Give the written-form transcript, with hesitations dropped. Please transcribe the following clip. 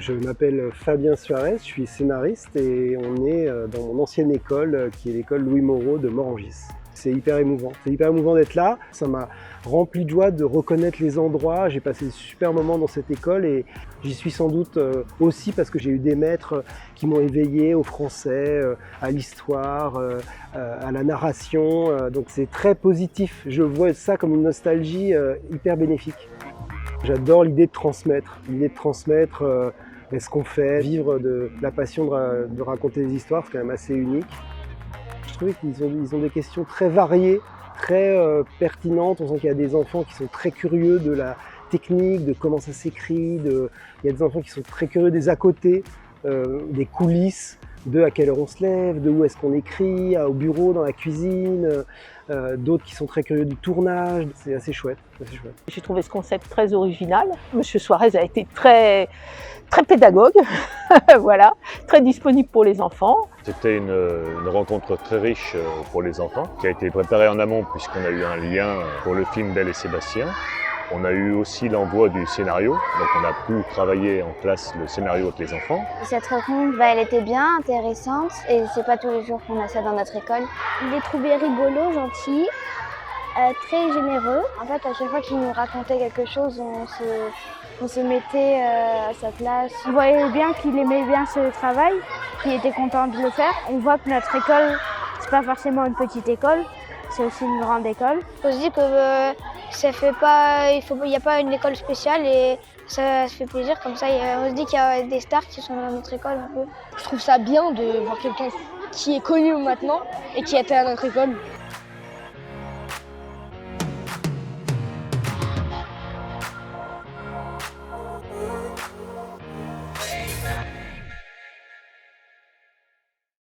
Je m'appelle Fabien Suarez, je suis scénariste et on est dans mon ancienne école qui est l'école Louis Moreau de Morangis. C'est hyper émouvant d'être là, ça m'a rempli de joie de reconnaître les endroits, j'ai passé de super moments dans cette école et j'y suis sans doute aussi parce que j'ai eu des maîtres qui m'ont éveillé au français, à l'histoire, à la narration, donc c'est très positif, je vois ça comme une nostalgie hyper bénéfique. J'adore l'idée de transmettre ce qu'on fait, vivre de la passion de raconter des histoires, c'est quand même assez unique. Je trouvais qu'ils ont des questions très variées, très pertinentes. On sent qu'il y a des enfants qui sont très curieux de la technique, de comment ça s'écrit. Il y a des enfants qui sont très curieux des à côté, des coulisses, de à quelle heure on se lève, de où est-ce qu'on écrit, au bureau, dans la cuisine. D'autres qui sont très curieux du tournage. C'est assez chouette. J'ai trouvé ce concept très original. Monsieur Suarez a été très pédagogue, voilà, très disponible pour les enfants. C'était une rencontre très riche pour les enfants, qui a été préparée en amont puisqu'on a eu un lien pour le film Belle et Sébastien. On a eu aussi l'envoi du scénario, donc on a pu travailler en classe le scénario avec les enfants. Cette rencontre, elle était bien intéressante et c'est pas tous les jours qu'on a ça dans notre école. Je l'ai trouvé rigolo, gentil, très généreux. En fait, à chaque fois qu'il nous racontait quelque chose, on se mettait à sa place. On voyait bien qu'il aimait bien ce travail, qu'il était content de le faire. On voit que notre école, c'est pas forcément une petite école, c'est aussi une grande école. On se dit que ça fait pas, il n'y a pas une école spéciale et ça se fait plaisir comme ça. On se dit qu'il y a des stars qui sont dans notre école un peu. Je trouve ça bien de voir quelqu'un qui est connu maintenant et qui était à notre école.